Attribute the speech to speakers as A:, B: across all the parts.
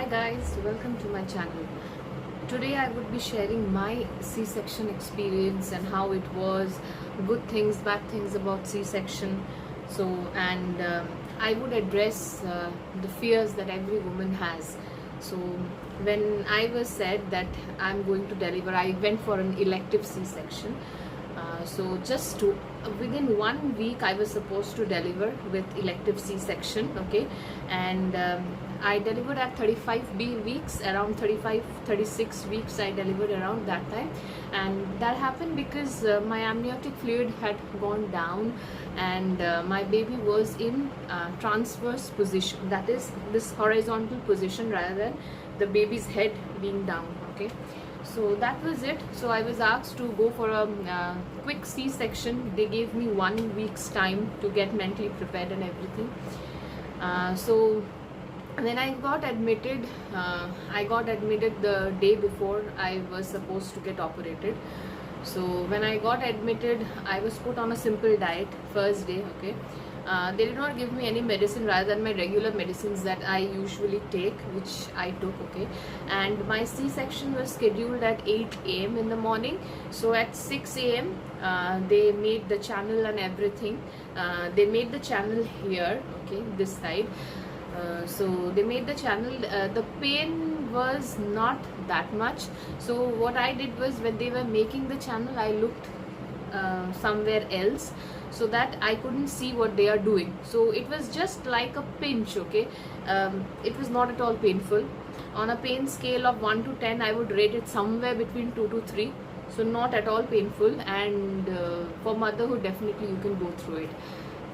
A: Hi guys, welcome to my channel. Today I would be sharing my C-section experience and how it was, good things, bad things about C-section. I would address the fears that every woman has. So when I was said that I'm going to deliver, I went for an elective C-section. Within 1 week I was supposed to deliver with elective C-section, okay, and I delivered at 35 weeks, around 36 weeks I delivered around that time, and that happened because my amniotic fluid had gone down and my baby was in transverse position, that is this horizontal position rather than the baby's head being down, okay. So that was it. So I was asked to go for a quick C-section. They gave me 1 week's time to get mentally prepared and everything. So when I got admitted the day before I was supposed to get operated. So when I got admitted, I was put on a simple diet first day, okay. They did not give me any medicine rather than my regular medicines that I usually take, which I took, okay. And my C-section was scheduled at 8 a.m. in the morning. So at 6 a.m. They made the channel and everything. They made the channel here, okay, this side. So they made the channel. The pain was not that much. So what I did was, when they were making the channel, I looked somewhere else so that I couldn't see what they are doing. So it was just like a pinch, okay. It was not at all painful. On a pain scale of 1 to 10, I would rate it somewhere between 2 to 3. So not at all painful, and for motherhood definitely you can go through it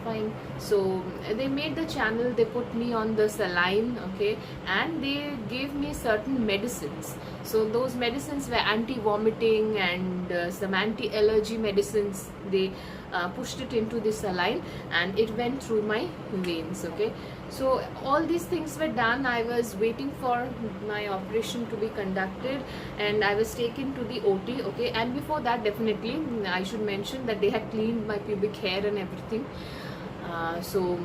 A: fine. So they made the channel, they put me on the saline, okay, and they gave me certain medicines. So those medicines were anti-vomiting and some anti-allergy medicines. They pushed it into the saline and it went through my veins, okay. So all these things were done. I was waiting for my operation to be conducted and I was taken to the OT, okay. And before that, definitely I should mention that they had cleaned my pubic hair and everything. So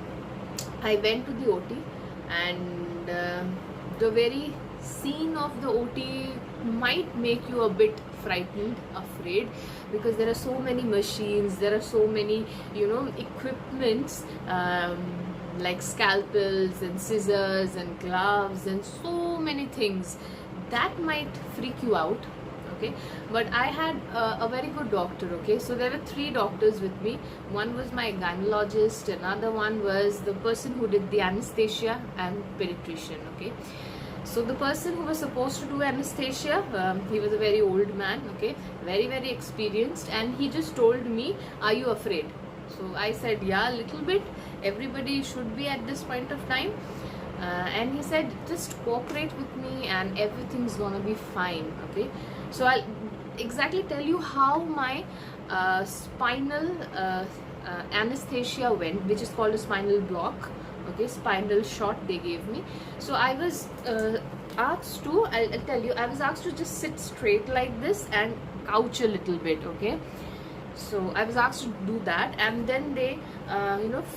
A: I went to the OT, and the very scene of the OT might make you a bit frightened, afraid, because there are so many machines, there are so many, equipments, like scalpels and scissors and gloves and so many things that might freak you out, okay. But I had a very good doctor, okay. So there were 3 doctors with me. One was my gynecologist, another one was the person who did the anesthesia, and pediatrician, okay. So the person who was supposed to do anesthesia, he was a very old man, okay, very experienced, and he just told me, "Are you afraid?" So I said, "Yeah, a little bit. Everybody should be at this point of time." And he said, "Just cooperate with me and everything's gonna be fine," okay. So I'll exactly tell you how my spinal anesthesia went, which is called a spinal block, okay, spinal shot they gave me. So I was asked to, I'll tell you, I was asked to just sit straight like this and couch a little bit, okay. So I was asked to do that, and then they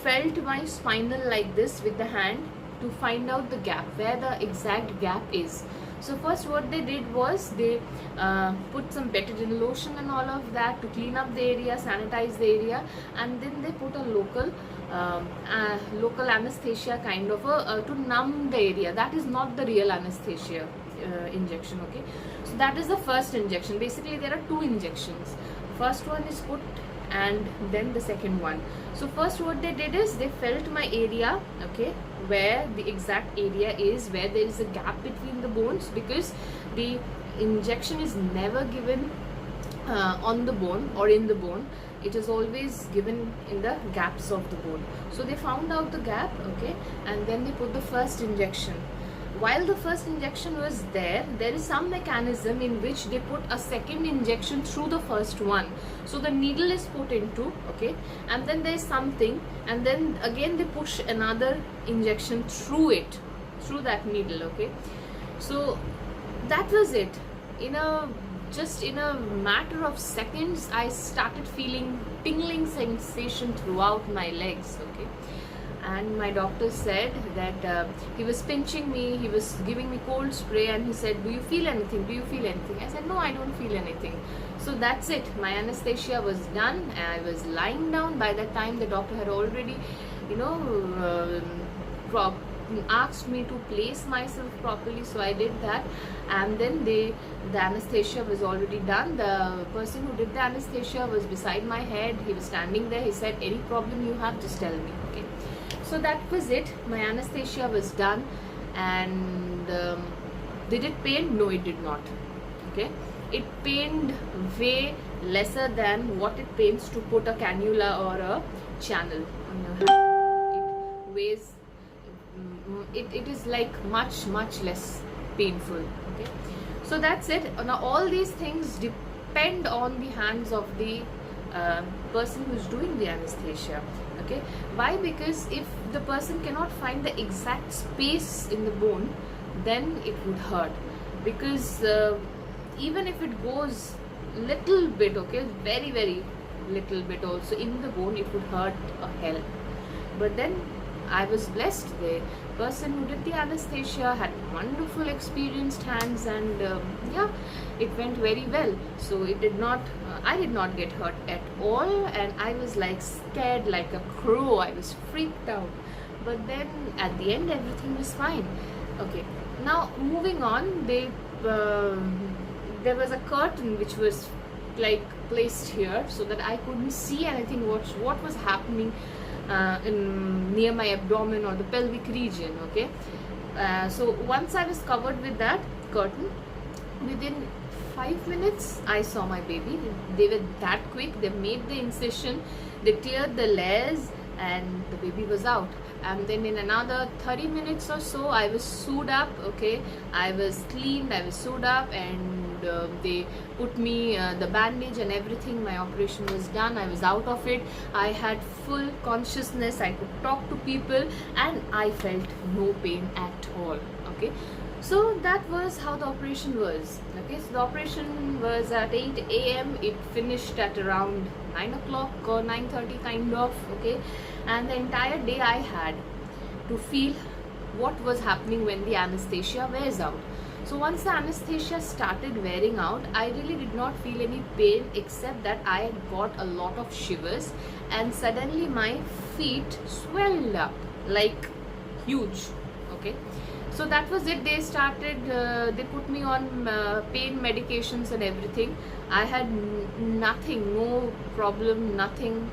A: felt my spinal like this with the hand to find out the gap, where the exact gap is. So first what they did was, they put some betadine lotion and all of that to clean up the area, sanitize the area, and then they put a local anesthesia kind of to numb the area. That is not the real anesthesia injection, okay. So that is the first injection. Basically there are 2 injections. First one is put and then the second one. So first what they did is, they felt my area, okay, where the exact area is, where there is a gap between the bones, because the injection is never given on the bone or in the bone. It is always given in the gaps of the bone. So they found out the gap, okay, and then they put the first injection. While the first injection was there is some mechanism in which they put a second injection through the first one. So the needle is put into, okay, and then there is something, and then again they push another injection through it, through that needle, okay. So that was it. Just in a matter of seconds, I started feeling tingling sensation throughout my legs, okay. and my doctor said that he was pinching me, he was giving me cold spray, and he said, do you feel anything, do you feel anything? I said, no, I don't feel anything. So that's it, my anesthesia was done, and I was lying down. By that time the doctor had already, you know, asked me to place myself properly, so I did that. And then the anesthesia was already done. The person who did the anesthesia was beside my head, he was standing there. He said, any problem you have, just tell me. Okay, so that was it, my anesthesia was done. And did it pain? No, it did not. Okay, it pained way lesser than what it pains to put a cannula or a channel on your hand. It weighs, it is like much less painful. Okay, so that's it. Now all these things depend on the hands of the person who's doing the anesthesia. Okay, why? Because if the person cannot find the exact space in the bone, then it would hurt. Because even if it goes little bit, okay, very little bit also in the bone, it would hurt a hell. But then I was blessed. The person who did the anesthesia had wonderful experienced hands, and yeah, it went very well. So it did not, I did not get hurt at all, and I was like scared like a crow. I was freaked out. But then at the end everything was fine. Okay, now moving on, there was a curtain which was like placed here so that I couldn't see anything what was happening near my abdomen or the pelvic region. Okay, so once I was covered with that curtain, within 5 minutes I saw my baby. They were that quick. They made the incision, they cleared the layers, and the baby was out. And then in another 30 minutes or so, I was sewed up. Okay, I was cleaned, I was sewed up, and they put me the bandage and everything. My operation was done. I was out of it. I had full consciousness. I could talk to people, and I felt no pain at all. Okay, so that was how the operation was. Okay, so the operation was at 8 a.m. It finished at around 9 o'clock or 9:30 kind of. Okay, and the entire day I had to feel what was happening when the anesthesia wears out. So once the anesthesia started wearing out, I really did not feel any pain, except that I got a lot of shivers, and suddenly my feet swelled up like huge. Okay, so that was it. They started, they put me on pain medications and everything. I had nothing, no problem, nothing.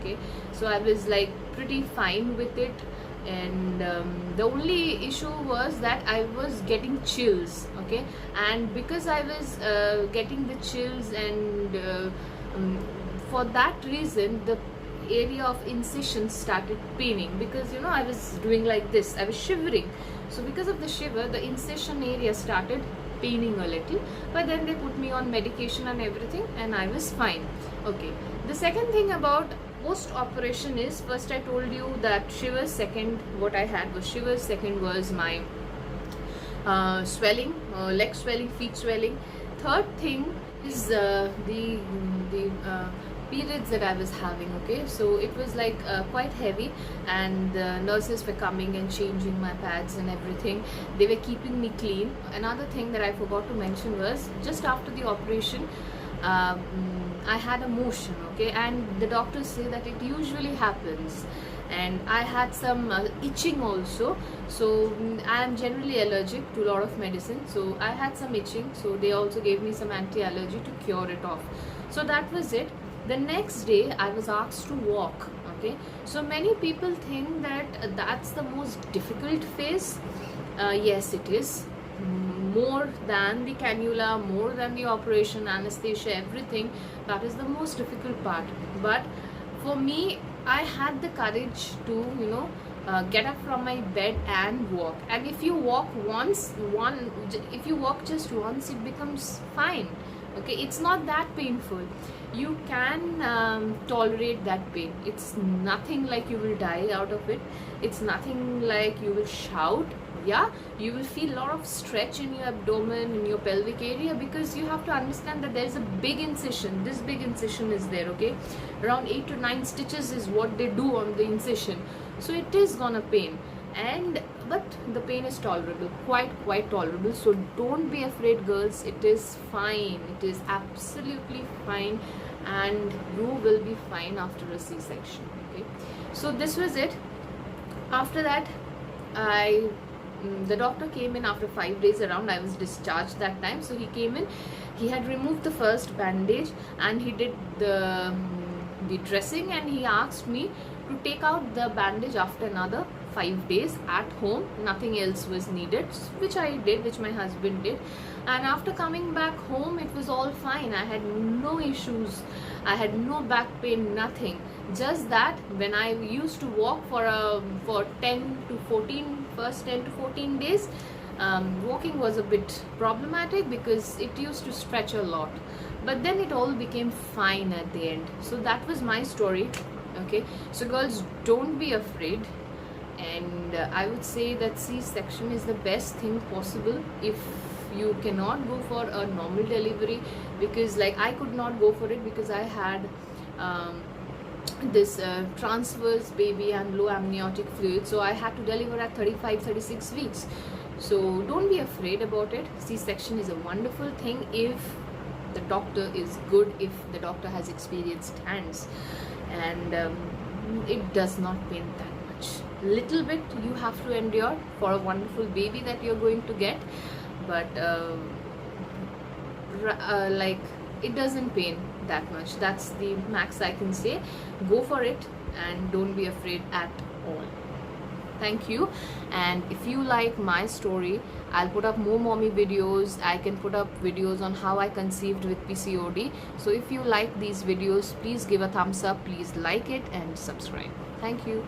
A: Okay, so I was like pretty fine with it. And the only issue was that I was getting chills. Okay, and because I was getting the chills, and for that reason the area of incision started paining, because you know I was doing like this, I was shivering. So because of the shiver, the incision area started paining a little, but then they put me on medication and everything, and I was fine. Okay, the second thing about post operation is, first I told you that shivers, second what I had was shivers, second was my swelling, leg swelling, feet swelling. Third thing is the periods that I was having. Okay, so it was like quite heavy, and the nurses were coming and changing my pads and everything. They were keeping me clean. Another thing that I forgot to mention was, just after the operation I had a motion. Okay, and the doctors say that it usually happens, and I had some itching also. So I am generally allergic to a lot of medicine, so I had some itching, so they also gave me some anti-allergy to cure it off. So that was it. The next day I was asked to walk. Okay, so many people think that that's the most difficult phase. Yes, it is. More than the cannula, more than the operation, anesthesia, everything, that is the most difficult part. But for me, I had the courage to, you know, get up from my bed and walk. And if you walk if you walk just once, it becomes fine. Okay, it's not that painful. You can tolerate that pain. It's nothing like you will die out of it. It's nothing like you will shout. Yeah, you will feel a lot of stretch in your abdomen, in your pelvic area, because you have to understand that there is a big incision. This big incision is there, okay? Around 8 to 9 stitches is what they do on the incision. So it is gonna pain, but the pain is tolerable, quite tolerable. So don't be afraid, girls. It is fine. It is absolutely fine, and you will be fine after a C-section. Okay, so this was it. After that, the doctor came in after 5 days around. I was discharged that time. So he came in, he had removed the first bandage, and he did the dressing, and he asked me to take out the bandage after another 5 days at home. Nothing else was needed, which I did, which my husband did. And after coming back home, it was all fine. I had no issues, I had no back pain, nothing. Just that when I used to walk for 10 to 14 first 10 to 14 days, walking was a bit problematic because it used to stretch a lot, but then it all became fine at the end. So that was my story. Okay, so girls, don't be afraid, and I would say that C-section is the best thing possible if you cannot go for a normal delivery, because like I could not go for it because I had this transverse baby and low amniotic fluid, so I had to deliver at 35-36 weeks. So don't be afraid about it. C-section is a wonderful thing if the doctor is good, if the doctor has experienced hands, and it does not pain that much. Little bit you have to endure for a wonderful baby that you're going to get, but like it doesn't pain that much. That's the max I can say. Go for it and don't be afraid at all. Thank you. And if you like my story, I'll put up more mommy videos. I can put up videos on how I conceived with PCOD. So if you like these videos, please give a thumbs up, please like it and subscribe. Thank you.